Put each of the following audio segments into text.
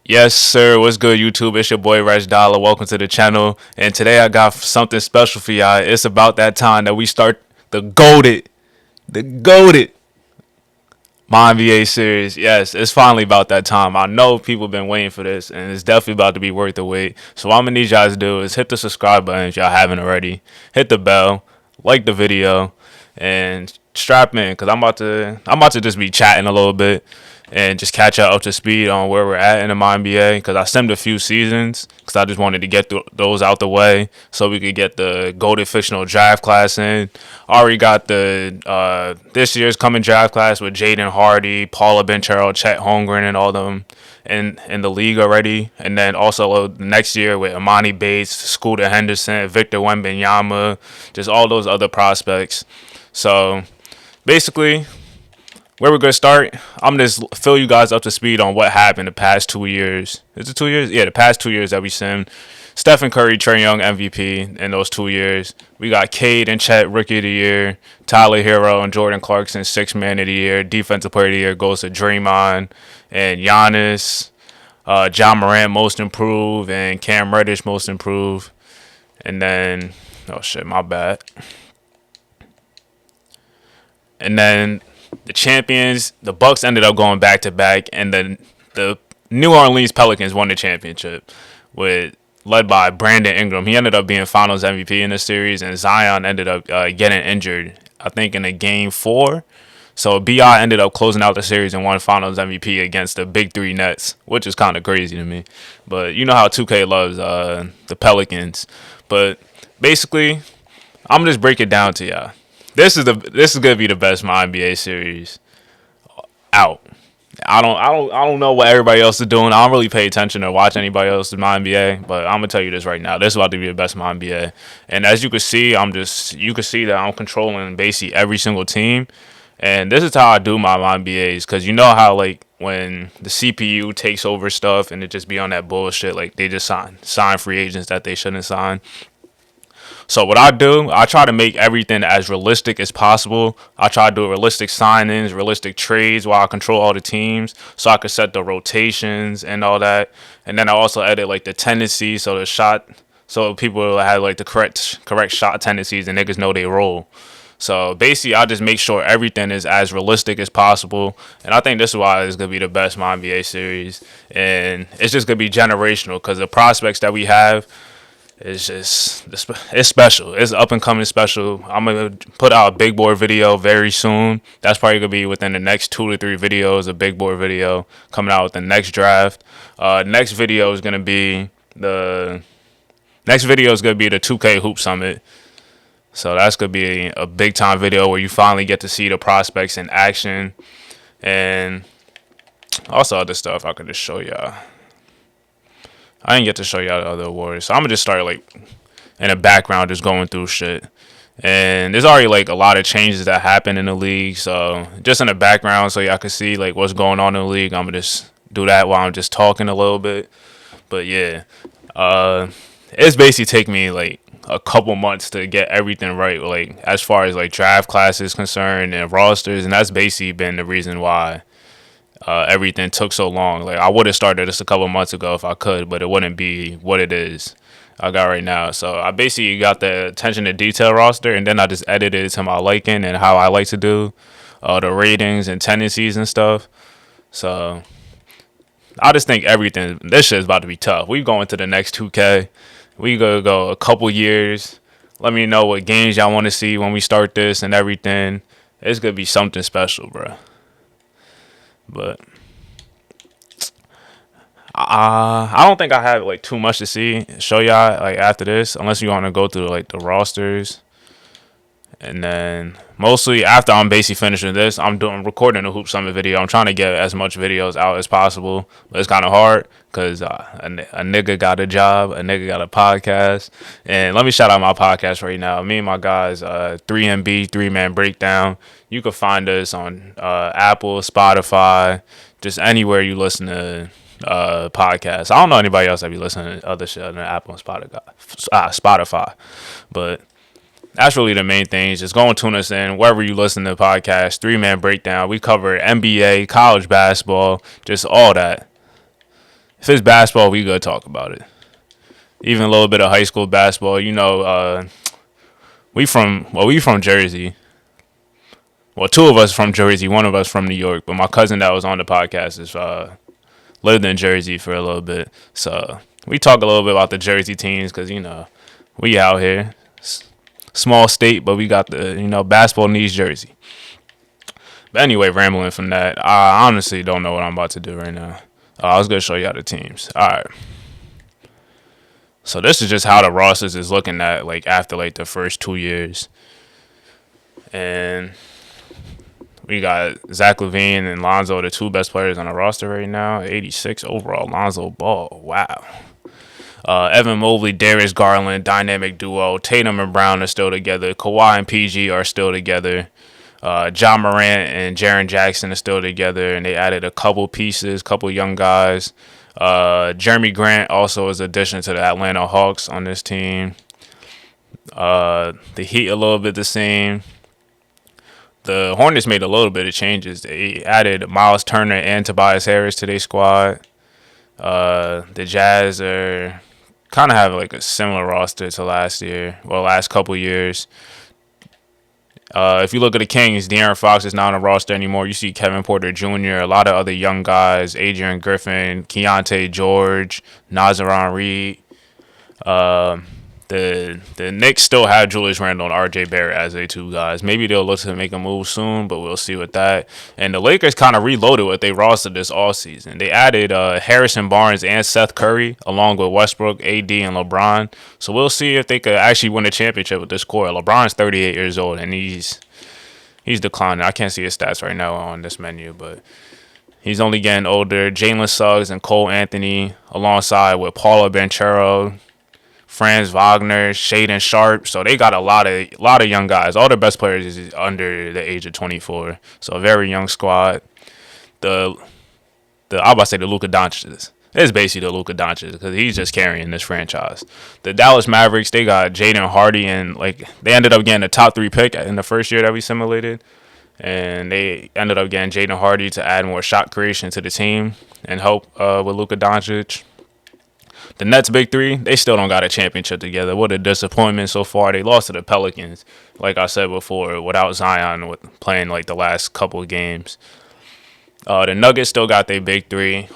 Yes, sir. What's good, YouTube? It's your boy, Reg Dollar. Welcome to the channel. And today I got something special for y'all. It's about that time that we start the GOATED MyNBA series. Yes, it's finally about that time. I know people been waiting for this, and it's definitely about to be worth the wait. So what I'm gonna need y'all to do is hit the subscribe button if y'all haven't already. Hit the bell, like the video, and strap in because I'm about to just be chatting a little bit and just catch y'all up to speed on where we're at in the NBA because I simmed a few seasons because I just wanted to get those out the way so we could get the GOATED fictional draft class in. Already got the this year's coming draft class with Jaden Hardy, Paula Banchero, Chet Holmgren, and all them in the league already. And then also next year with Amani Bates, Scooter Henderson, Victor Wembanyama, just all those other prospects. So basically, where we're gonna start, I'm gonna just fill you guys up to speed on what happened the past 2 years. Is it 2 years? Yeah, the past 2 years that we simmed. Stephen Curry, Trae Young MVP in those 2 years. We got Cade and Chet Rookie of the Year. Tyler Hero and Jordan Clarkson Sixth Man of the Year. Defensive Player of the Year goes to Draymond and Giannis. John Morant Most Improved and Cam Reddish Most Improved. And then, oh shit, my bad. And then the champions, the Bucks ended up going back to back, and then the New Orleans Pelicans won the championship with led by Brandon Ingram. He ended up being Finals MVP in the series, and Zion ended up getting injured, I think, in a game 4. So BI ended up closing out the series and won Finals MVP against the Big Three Nets, which is kind of crazy to me. But you know how 2K loves the Pelicans. But basically, I'm gonna just break it down to y'all. This is gonna be the best MyNBA series out. I don't know what everybody else is doing. I don't really pay attention or watch anybody else's MyNBA, but I'm gonna tell you this right now. This is about to be the best MyNBA. And as you can see, you can see that I'm controlling basically every single team. And this is how I do my MyNBAs, because you know how like when the CPU takes over stuff and it just be on that bullshit, like they just sign free agents that they shouldn't sign. So what I do, I try to make everything as realistic as possible. I try to do realistic signings, realistic trades while I control all the teams, so I can set the rotations and all that. And then I also edit like the tendencies, so people have like the correct shot tendencies and niggas know they roll. So basically, I just make sure everything is as realistic as possible, and I think this is why it's gonna be the best NBA series, and it's just gonna be generational because the prospects that we have. It's special. It's up and coming special. I'm gonna put out a big board video very soon. That's probably gonna be within the next 2 to 3 videos. A big board video coming out with the next draft. Next video is gonna be the 2K Hoop Summit. So that's gonna be a big time video where you finally get to see the prospects in action, and also other stuff I could just show y'all. I didn't get to show y'all the other awards, so I'm gonna just start like in the background, just going through shit. And there's already like a lot of changes that happen in the league, so just in the background, so y'all can see like what's going on in the league. I'm gonna just do that while I'm just talking a little bit. But yeah, it's basically taken me like a couple months to get everything right, like as far as like draft classes concerned and rosters, and that's basically been the reason why everything took so long. Like I would have started this a couple months ago if I could, but it wouldn't be what it is I got right now. So I basically got the attention to detail roster, and then I just edited it to my liking and how I like to do the ratings and tendencies and stuff. So I just think this shit is about to be tough. We going to the next 2K. We gonna go a couple years. Let me know what games y'all want to see when we start this and everything. It's gonna be something special, bro. But I don't think I have like too much to show y'all like after this, unless you want to go through like the rosters. And then mostly after I'm basically finishing this, I'm recording a Hoop Summit video. I'm trying to get as much videos out as possible, but it's kind of hard because a nigga got a job, a nigga got a podcast. And let me shout out my podcast right now. Me and my guys, 3MB, 3-Man Breakdown. You can find us on Apple, Spotify, just anywhere you listen to podcasts. I don't know anybody else that be listening to other shit on Apple and Spotify, but that's really the main thing. Just go and tune us in wherever you listen to podcasts. 3-Man Breakdown. We cover NBA, college basketball, just all that. If it's basketball, we gonna talk about it. Even a little bit of high school basketball. We from Jersey. Well, two of us from Jersey, one of us from New York. But my cousin that was on the podcast is lived in Jersey for a little bit. So we talk a little bit about the Jersey teams because, we out here. Small state, but we got the, basketball needs Jersey. But anyway, rambling from that, I honestly don't know what I'm about to do right now. I was going to show y'all the teams. All right. So this is just how the rosters is looking at, after, the first 2 years. And we got Zach LaVine and Lonzo, the two best players on the roster right now. 86 overall, Lonzo Ball. Wow. Evan Mobley, Darius Garland, dynamic duo. Tatum and Brown are still together. Kawhi and PG are still together. John Morant and Jaren Jackson are still together, and they added a couple pieces, couple young guys. Jeremy Grant also is an addition to the Atlanta Hawks on this team. The Heat a little bit the same. The Hornets made a little bit of changes. They added Miles Turner and Tobias Harris to their squad. The Jazz are kind of have a similar roster to last couple years. If you look at the Kings, De'Aaron Fox is not on the roster anymore. You see Kevin Porter Jr., a lot of other young guys, Adrian Griffin, Keontae George, Nazaron Reed. The Knicks still have Julius Randle and R.J. Barrett as their two guys. Maybe they'll look to make a move soon, but we'll see with that. And the Lakers kind of reloaded what they roster this offseason. They added Harrison Barnes and Seth Curry, along with Westbrook, AD, and LeBron. So we'll see if they could actually win a championship with this core. LeBron's 38 years old, and he's declining. I can't see his stats right now on this menu, but he's only getting older. Jalen Suggs and Cole Anthony, alongside with Paolo Banchero, Franz Wagner, Shaden Sharp. So they got a lot of young guys. All the best players is under the age of 24. So a very young squad. I'm about to say the Luka Doncic. It's basically the Luka Doncic because he's just carrying this franchise. The Dallas Mavericks, they got Jaden Hardy, and they ended up getting a top 3 pick in the first year that we simulated. And they ended up getting Jaden Hardy to add more shot creation to the team and help with Luka Doncic. The Nets' big three, they still don't got a championship together. What a disappointment so far. They lost to the Pelicans, like I said before, without Zion playing the last couple of games. The Nuggets still got their big three.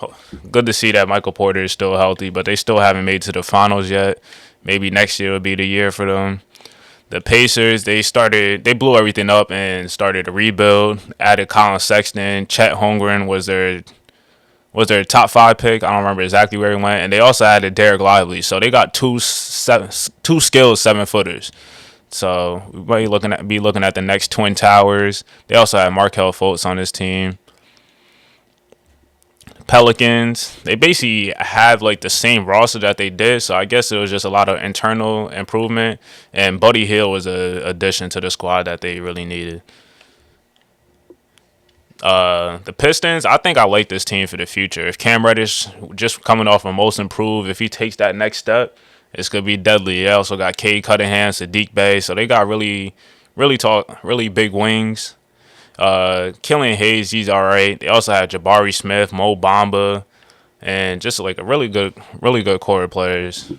Good to see that Michael Porter is still healthy, but they still haven't made it to the finals yet. Maybe next year will be the year for them. The Pacers, they blew everything up and started a rebuild. Added Colin Sexton. Chet Holmgren was their top 5 pick. I don't remember exactly where he went. And they also added Derek Lively. So they got two skilled 7-footers. So we might be looking at the next Twin Towers. They also had Markelle Fultz on this team. Pelicans, they basically have the same roster that they did. So I guess it was just a lot of internal improvement. And Buddy Hield was an addition to the squad that they really needed. The Pistons, I think I like this team for the future. If Cam Reddish, just coming off a most improved, if he takes that next step, it's going to be deadly. They also got Cade Cunningham, Sadiq Bey, so they got really big wings. Killian Hayes, he's all right. They also have Jabari Smith, Mo Bamba, and just a really good core of players.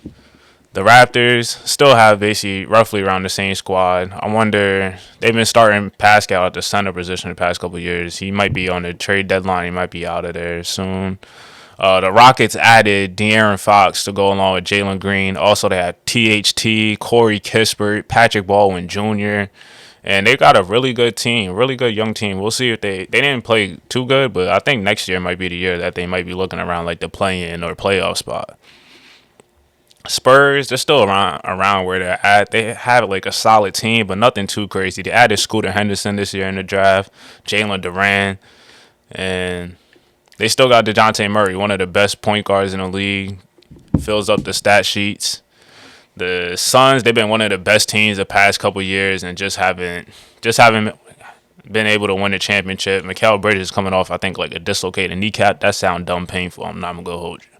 The Raptors still have basically roughly around the same squad. I wonder, they've been starting Pascal at the center position the past couple of years. He might be on the trade deadline. He might be out of there soon. The Rockets added De'Aaron Fox to go along with Jalen Green. Also, they had THT, Corey Kispert, Patrick Baldwin Jr., and they got a really good team, really good young team. We'll see if they didn't play too good, but I think next year might be the year that they might be looking around the play-in or playoff spot. Spurs, they're still around where they're at. They have a solid team, but nothing too crazy. They added Scooter Henderson this year in the draft, Jalen Duran, and they still got DeJounte Murray, one of the best point guards in the league, fills up the stat sheets. The Suns, they've been one of the best teams the past couple years and just haven't been able to win a championship. Mikal Bridges coming off, I think, a dislocated kneecap. That sounds dumb painful. I'm not going to hold you.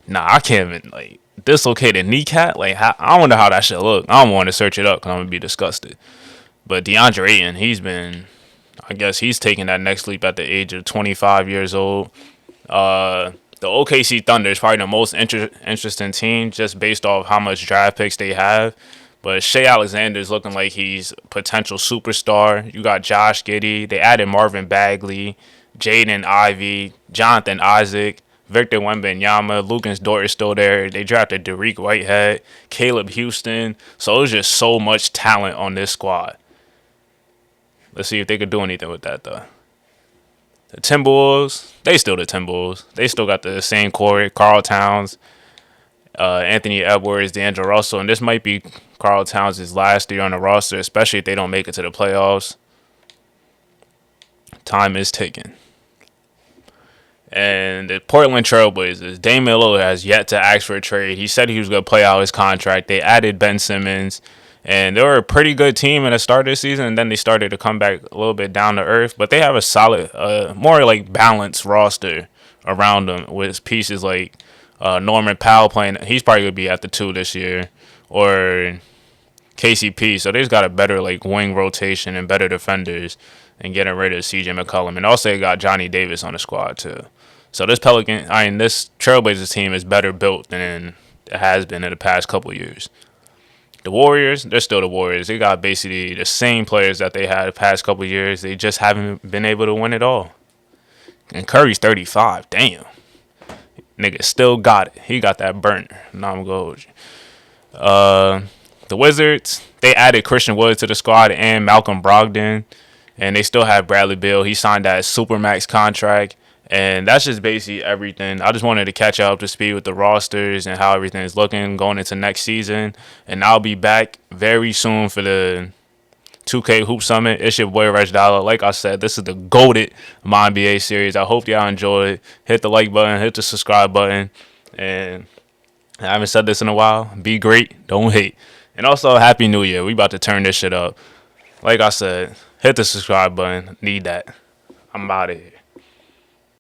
Nah, I can't even, dislocated kneecap? I wonder how that should look. I don't want to search it up because I'm going to be disgusted. But DeAndre Ayton, I guess he's taking that next leap at the age of 25 years old. The the OKC Thunder is probably the most interesting team just based off how much draft picks they have. But Shea Alexander is looking like he's a potential superstar. You got Josh Giddey. They added Marvin Bagley, Jaden Ivey, Jonathan Isaac, Victor Wembanyama, Lucas Dort is still there. They drafted Derek Whitehead, Caleb Houston. So there's just so much talent on this squad. Let's see if they could do anything with that, though. The Timberwolves, they still the Timberwolves. They still got the same core, Karl Towns, Anthony Edwards, D'Angelo Russell, and this might be Karl Towns' last year on the roster, especially if they don't make it to the playoffs. Time is ticking. And the Portland Trailblazers, Damian Lillard has yet to ask for a trade. He said he was going to play out his contract. They added Ben Simmons, and they were a pretty good team in the start of the season, and then they started to come back a little bit down to earth. But they have a solid, more like balanced roster around them with pieces like Norman Powell playing. He's probably going to be at the 2 this year, or KCP. So they just got a better like wing rotation and better defenders, and getting rid of CJ McCollum. And also they got Johnny Davis on the squad too. So this this Trailblazers team is better built than it has been in the past couple of years. The Warriors, they're still the Warriors. They got basically the same players that they had the past couple of years. They just haven't been able to win it all. And Curry's 35. Damn. Nigga still got it. He got that burner. Now I'm going to hold you. The Wizards, they added Christian Wood to the squad and Malcolm Brogdon. And they still have Bradley Beal. He signed that Supermax contract. And that's just basically everything. I just wanted to catch up to speed with the rosters and how everything is looking going into next season. And I'll be back very soon for the 2K Hoop Summit. It's your boy Reg Dollar. Like I said, this is the GOATED MyNBA series. I hope y'all enjoy it. Hit the like button. Hit the subscribe button. And I haven't said this in a while. Be great. Don't hate. And also, Happy New Year. We about to turn this shit up. Like I said, hit the subscribe button. Need that. I'm out of here.